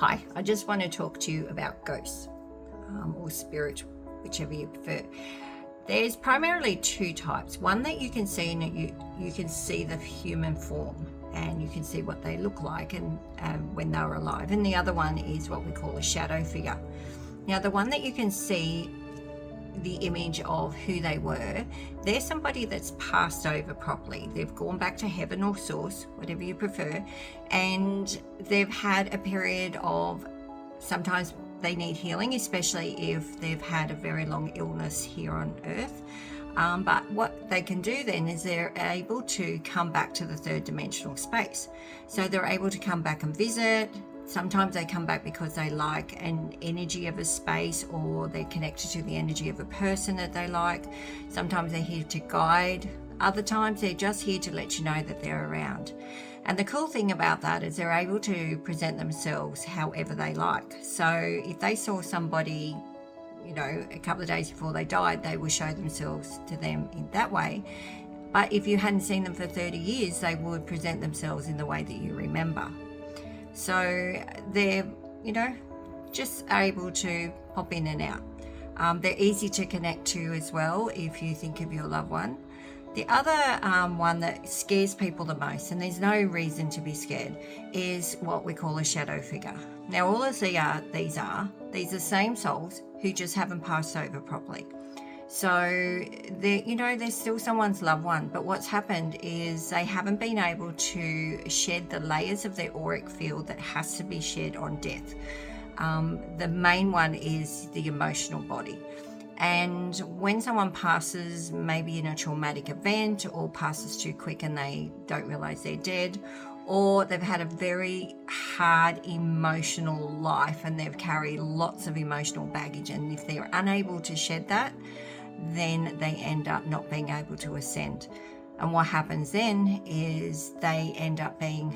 Hi, I just want to talk to you about ghosts or spirit, whichever you prefer. There's primarily two types. One that you can see, and you can see the human form and you can see what they look like and when they were alive. And the other one is what we call a shadow figure. Now, the one that you can see the image of who they were, they're somebody that's passed over properly. They've gone back to heaven or source, whatever you prefer, and they've had a period of, sometimes they need healing, especially if they've had a very long illness here on earth. But what they can do then is they're able to come back to the third dimensional space. So they're able to come back and visit. Sometimes they come back because they like an energy of a space, or they're connected to the energy of a person that they like. Sometimes they're here to guide. Other times they're just here to let you know that they're around. And the cool thing about that is they're able to present themselves however they like. So if they saw somebody, a couple of days before they died, they will show themselves to them in that way. But if you hadn't seen them for 30 years, they would present themselves in the way that you remember. So they're, just able to pop in and out. They're easy to connect to as well if you think of your loved one. The other one that scares people the most, and there's no reason to be scared, is what we call a shadow figure. Now, all of these are the same souls who just haven't passed over properly. So they're still someone's loved one, but what's happened is they haven't been able to shed the layers of their auric field that has to be shed on death. The main one is the emotional body. And when someone passes, maybe in a traumatic event, or passes too quick and they don't realize they're dead, or they've had a very hard emotional life and they've carried lots of emotional baggage, and if they're unable to shed that, then they end up not being able to ascend. And what happens then is they end up being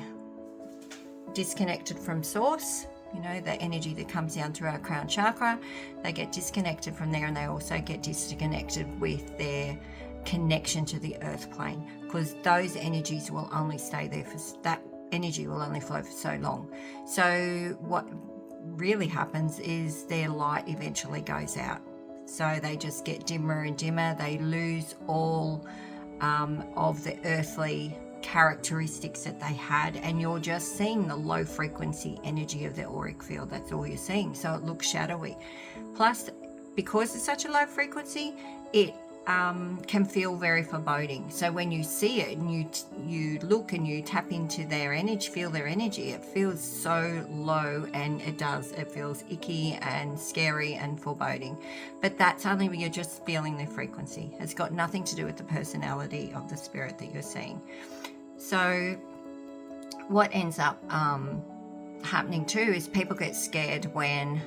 disconnected from source, the energy that comes down through our crown chakra. They get disconnected from there, and they also get disconnected with their connection to the earth plane, because those energies will only stay there that energy will only flow for so long. So what really happens is their light eventually goes out. So they just get dimmer and dimmer. They lose all of the earthly characteristics that they had, and you're just seeing the low frequency energy of the auric field. That's all you're seeing. So it looks shadowy. Plus, because it's such a low frequency, it can feel very foreboding. So when you see it and you look and you tap into their energy, feel their energy, it feels so low, and it feels icky and scary and foreboding. But that's only when you're just feeling their frequency. It's got nothing to do with the personality of the spirit that you're seeing. So what ends up happening too is people get scared when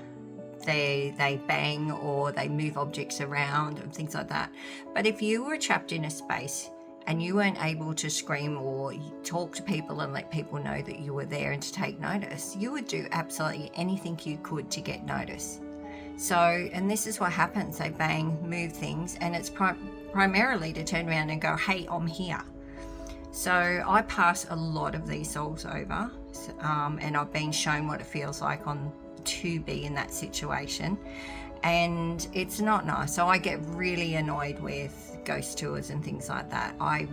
they bang or they move objects around and things like that. But if you were trapped in a space and you weren't able to scream or talk to people and let people know that you were there and to take notice, you would do absolutely anything you could to get notice. So, and this is what happens. They bang, move things, and it's primarily to turn around and go, hey, I'm here. So I pass a lot of these souls over, and I've been shown what it feels like to be in that situation, and it's not nice. So I get really annoyed with ghost tours and things like that. I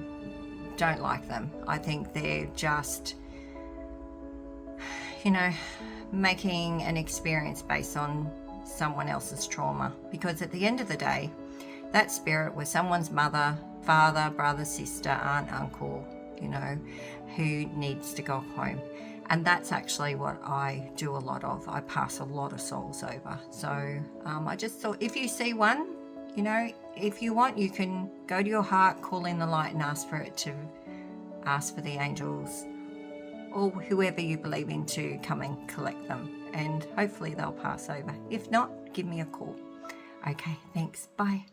don't like them. I think they're just making an experience based on someone else's trauma, because at the end of the day, that spirit was someone's mother, father, brother, sister, aunt, uncle, who needs to go home. And that's actually what I do a lot of. I pass a lot of souls over. So I just thought, if you see one, if you want, you can go to your heart, call in the light, and ask for the angels or whoever you believe in to come and collect them. And hopefully they'll pass over. If not, give me a call. Okay, thanks. Bye.